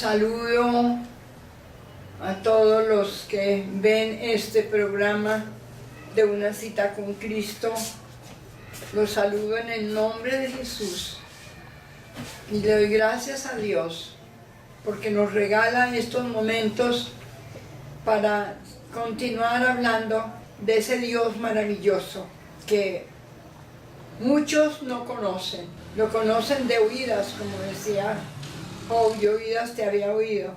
Saludo a todos los que ven este programa de Una Cita con Cristo. Los saludo en el nombre de Jesús y le doy gracias a Dios porque nos regala estos momentos para continuar hablando de ese Dios maravilloso que muchos no conocen. Lo conocen de oídas, como decía Job, de oídas te había oído,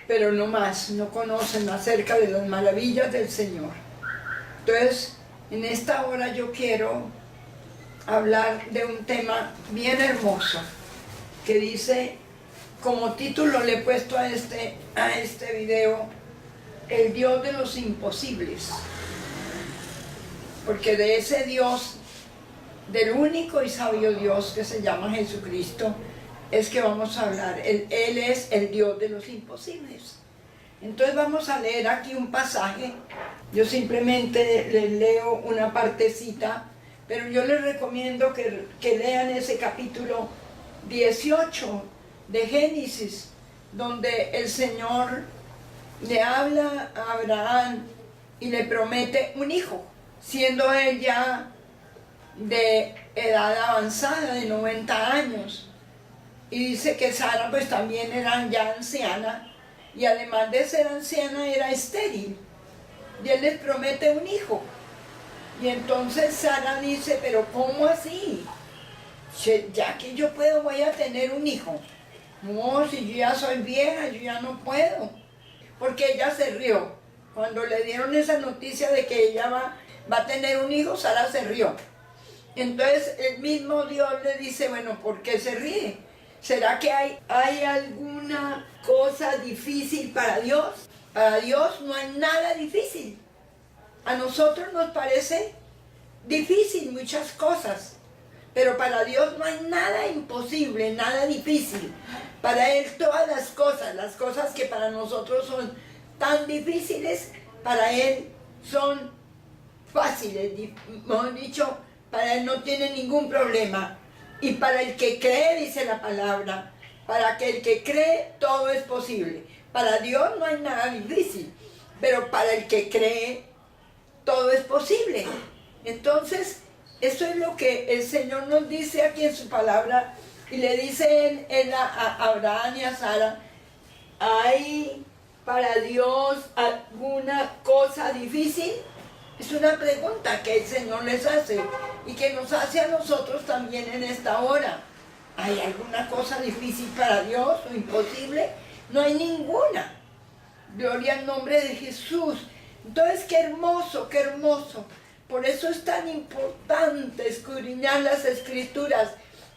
pero no más, no conocen acerca de las maravillas del Señor. Entonces, en esta hora yo quiero hablar de un tema bien hermoso, que dice, como título le he puesto a este video, el Dios de los imposibles. Porque de ese Dios, del único y sabio Dios que se llama Jesucristo, es que vamos a hablar. Él es el Dios de los imposibles. Entonces vamos a leer aquí un pasaje. Yo simplemente les leo una partecita, pero yo les recomiendo que lean ese capítulo 18 de Génesis, donde el Señor le habla a Abraham y le promete un hijo, siendo él ya de edad avanzada, de 90 años. Y dice que Sara pues también era ya anciana, y además de ser anciana era estéril. Y él les promete un hijo. Y entonces Sara dice, pero ¿cómo así? Ya que yo puedo, voy a tener un hijo. No, si yo ya soy vieja, yo ya no puedo. Porque ella se rió. Cuando le dieron esa noticia de que ella va a tener un hijo, Sara se rió. Entonces el mismo Dios le dice, bueno, ¿por qué se ríe? ¿Será que hay alguna cosa difícil para Dios? Para Dios no hay nada difícil. A nosotros nos parece difícil muchas cosas, pero para Dios no hay nada imposible, nada difícil. Para Él todas las cosas que para nosotros son tan difíciles, para Él son fáciles. Hemos dicho, para Él no tiene ningún problema. Y para el que cree, dice la palabra, para que el que cree, todo es posible. Para Dios no hay nada difícil, pero para el que cree, todo es posible. Entonces, eso es lo que el Señor nos dice aquí en su palabra, y le dice él a Abraham y a Sara, ¿hay para Dios alguna cosa difícil? Es una pregunta que el Señor les hace y que nos hace a nosotros también en esta hora. ¿Hay alguna cosa difícil para Dios o imposible? No hay ninguna. Gloria al nombre de Jesús. Entonces, qué hermoso, qué hermoso. Por eso es tan importante escudriñar las Escrituras,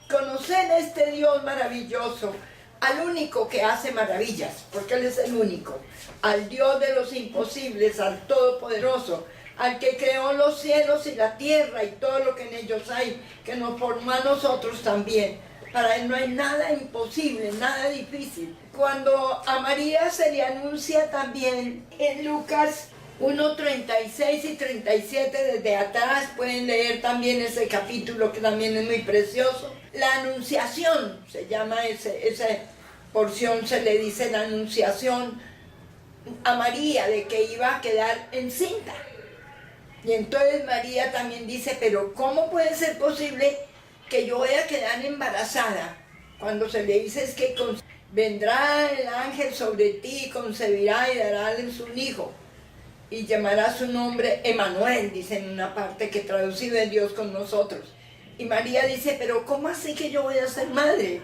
conocer a este Dios maravilloso, al único que hace maravillas, porque Él es el único, al Dios de los imposibles, al Todopoderoso, al que creó los cielos y la tierra y todo lo que en ellos hay, que nos formó a nosotros también. Para Él no hay nada imposible, nada difícil. Cuando a María se le anuncia también en Lucas 1:36 y 37, desde atrás pueden leer también ese capítulo que también es muy precioso. La anunciación, se llama esa porción, se le dice la anunciación a María de que iba a quedar encinta. Y entonces María también dice, pero ¿cómo puede ser posible que yo voy a quedar embarazada? Cuando se le dice es que vendrá el ángel sobre ti, concebirá y dará un hijo. Y llamará su nombre Emmanuel, dice en una parte que traducido es Dios con nosotros. Y María dice, pero ¿cómo así que yo voy a ser madre?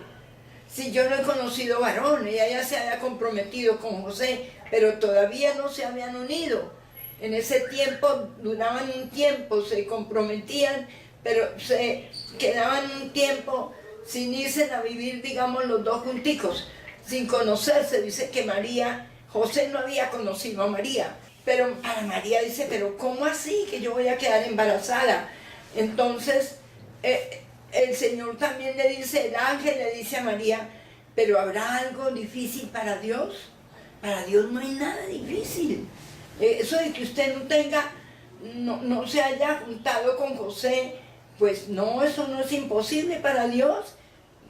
Si yo no he conocido varón, ella ya se había comprometido con José, pero todavía no se habían unido. En ese tiempo duraban un tiempo, se comprometían, pero se quedaban un tiempo sin irse a vivir, digamos, los dos junticos, sin conocerse. Dice que José no había conocido a María, pero para María dice, pero ¿cómo así que yo voy a quedar embarazada? Entonces el Señor también le dice, el ángel le dice a María, pero ¿habrá algo difícil para Dios? Para Dios no hay nada difícil. Eso de que usted no se haya juntado con José, pues no, eso no es imposible para Dios.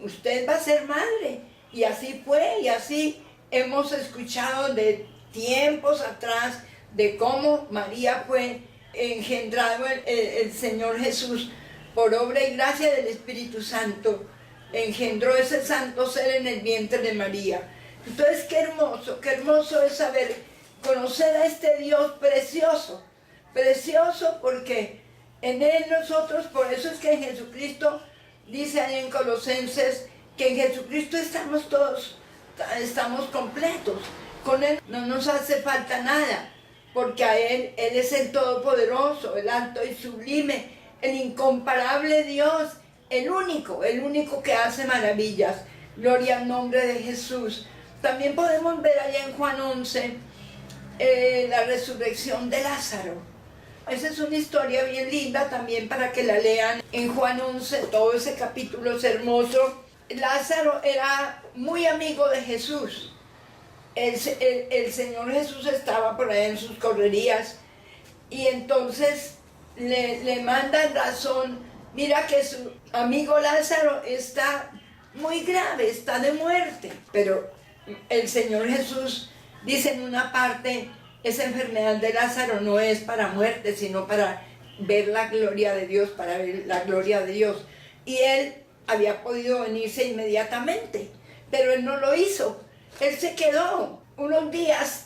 Usted va a ser madre Y así fue, y así hemos escuchado de tiempos atrás de cómo María fue engendrado el Señor Jesús por obra y gracia del Espíritu Santo. Engendró ese santo ser en el vientre de María. Entonces qué hermoso es saber, conocer a este Dios precioso, precioso porque en Él nosotros, por eso es que en Jesucristo, dice ahí en Colosenses, que en Jesucristo estamos todos, estamos completos. Con Él no nos hace falta nada, porque a Él es el Todopoderoso, el alto y sublime, el incomparable Dios, el único que hace maravillas. Gloria al nombre de Jesús. También podemos ver allá en Juan 11 la resurrección de Lázaro. Esa es una historia bien linda también para que la lean. En Juan 11, todo ese capítulo es hermoso. Lázaro era muy amigo de Jesús. El Señor Jesús estaba por ahí en sus correrías y entonces le mandan razón. Mira que su amigo Lázaro está muy grave, está de muerte. Pero el Señor Jesús dice en una parte, esa enfermedad de Lázaro no es para muerte, sino para ver la gloria de Dios, para ver la gloria de Dios. Y él había podido venirse inmediatamente, pero él no lo hizo. Él se quedó unos días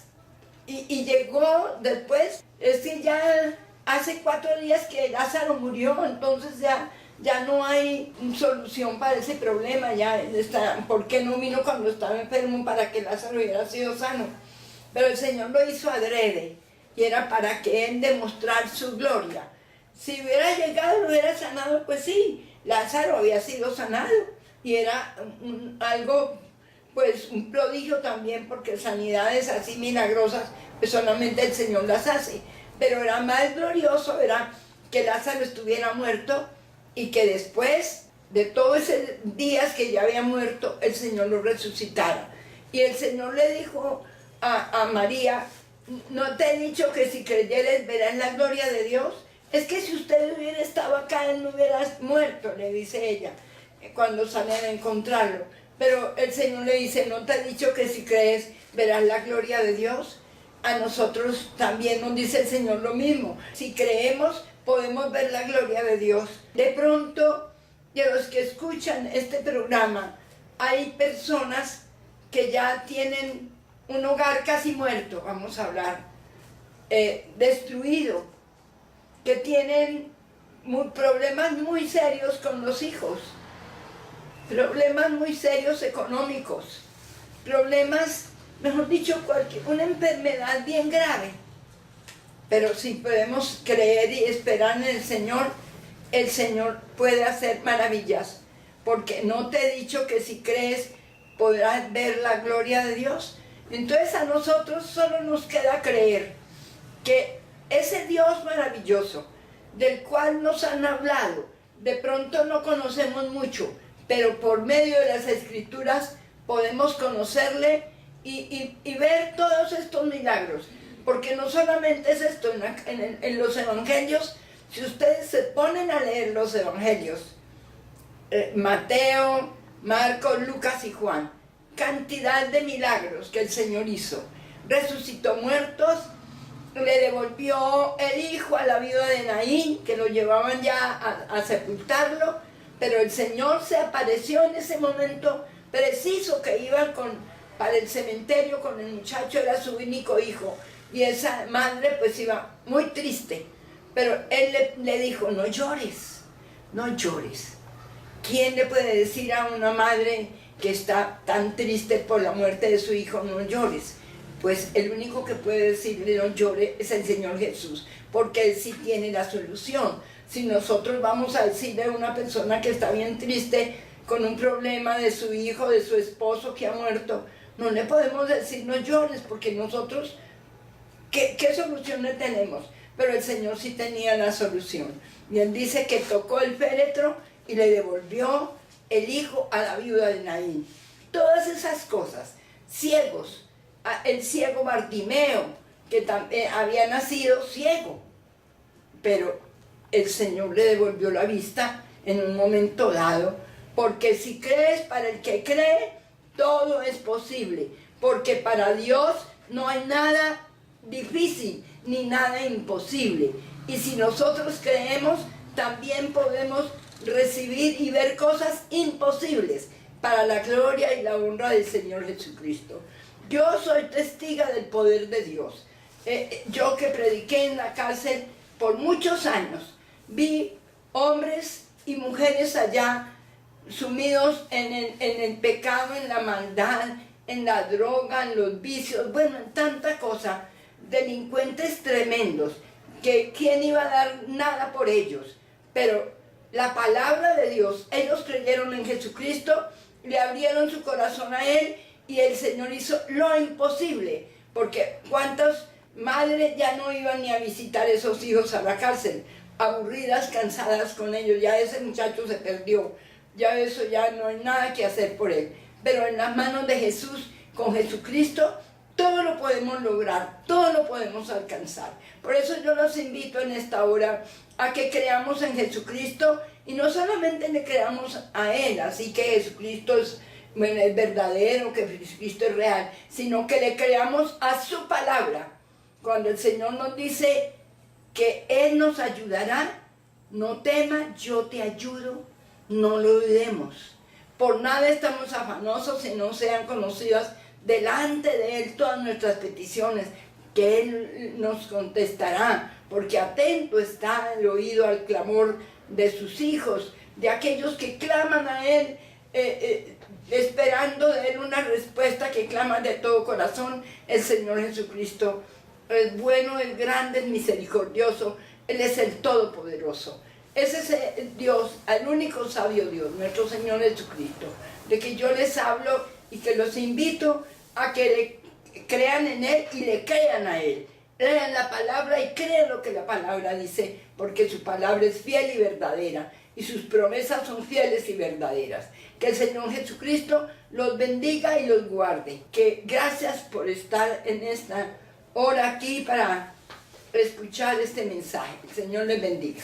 y llegó después. Es que ya hace 4 días que Lázaro murió, entonces ya no hay solución para ese problema. Ya está, ¿por qué no vino cuando estaba enfermo para que Lázaro hubiera sido sano? Pero el Señor lo hizo adrede y era para que Él demostrar su gloria. Si hubiera llegado, lo hubiera sanado, pues sí, Lázaro había sido sanado y era algo, pues un prodigio también, porque sanidades así milagrosas, pues solamente el Señor las hace. Pero era más glorioso, era que Lázaro estuviera muerto y que después de todos esos días que ya había muerto, el Señor lo resucitara. Y el Señor le dijo a María, ¿no te he dicho que si creyeres verás la gloria de Dios? Es que si usted hubiera estado acá, él no hubiera muerto, le dice ella, cuando salen a encontrarlo. Pero el Señor le dice, ¿no te he dicho que si crees verás la gloria de Dios? A nosotros también nos dice el Señor lo mismo. Si creemos, podemos ver la gloria de Dios. De pronto, de los que escuchan este programa, hay personas que ya tienen un hogar casi muerto, vamos a hablar, destruido, que tienen problemas muy serios con los hijos, problemas muy serios económicos, problemas, mejor dicho, una enfermedad bien grave. Pero si podemos creer y esperar en el Señor puede hacer maravillas, porque no te he dicho que si crees podrás ver la gloria de Dios. Entonces a nosotros solo nos queda creer que ese Dios maravilloso, del cual nos han hablado, de pronto no conocemos mucho, pero por medio de las Escrituras podemos conocerle y ver todos estos milagros. Porque no solamente es esto, en los evangelios, si ustedes se ponen a leer los evangelios, Mateo, Marcos, Lucas y Juan, cantidad de milagros que el Señor hizo. Resucitó muertos, le devolvió el hijo a la viuda de Naín, que lo llevaban ya a sepultarlo, pero el Señor se apareció en ese momento preciso que iban para el cementerio con el muchacho, era su único hijo. Y esa madre pues iba muy triste, pero él le dijo, no llores, no llores. ¿Quién le puede decir a una madre que está tan triste por la muerte de su hijo, no llores? Pues el único que puede decirle no llore es el Señor Jesús, porque Él sí tiene la solución. Si nosotros vamos a decirle a una persona que está bien triste con un problema de su hijo, de su esposo que ha muerto, no le podemos decir no llores, porque nosotros... ¿Qué solución le tenemos? Pero el Señor sí tenía la solución. Y Él dice que tocó el féretro y le devolvió el hijo a la viuda de Naín. Todas esas cosas. Ciegos. El ciego Bartimeo, que había nacido ciego. Pero el Señor le devolvió la vista en un momento dado. Porque si crees, para el que cree, todo es posible, porque para Dios no hay nada difícil ni nada imposible. Y si nosotros creemos, también podemos recibir y ver cosas imposibles para la gloria y la honra del Señor Jesucristo. Yo soy testiga del poder de Dios. Yo que prediqué en la cárcel por muchos años, vi hombres y mujeres allá sumidos en el pecado, en la maldad, en la droga, en los vicios, bueno, en tanta cosa, delincuentes tremendos, que quién iba a dar nada por ellos. Pero la palabra de Dios, ellos creyeron en Jesucristo, le abrieron su corazón a Él y el Señor hizo lo imposible, porque cuántas madres ya no iban ni a visitar a esos hijos a la cárcel, aburridas, cansadas con ellos, ya ese muchacho se perdió, ya eso ya no hay nada que hacer por él. Pero en las manos de Jesús, con Jesucristo, todo lo podemos lograr, todo lo podemos alcanzar. Por eso yo los invito en esta hora a que creamos en Jesucristo y no solamente le creamos a Él, así que Jesucristo es verdadero, que Jesucristo es real, sino que le creamos a su palabra. Cuando el Señor nos dice que Él nos ayudará, no tema, yo te ayudo, no lo dudemos. Por nada estamos afanosos si no sean conocidas delante de Él todas nuestras peticiones, que Él nos contestará, porque atento está el oído al clamor de sus hijos, de aquellos que claman a Él, esperando de Él una respuesta, que claman de todo corazón. El Señor Jesucristo es bueno, es grande, es misericordioso, Él es el Todopoderoso. Ese es el Dios, el único sabio Dios, nuestro Señor Jesucristo, de que yo les hablo y que los invito a que crean en Él y le crean a Él. Lean la palabra y crean lo que la palabra dice, porque su palabra es fiel y verdadera, y sus promesas son fieles y verdaderas. Que el Señor Jesucristo los bendiga y los guarde. Que gracias por estar en esta hora aquí para escuchar este mensaje. El Señor les bendiga.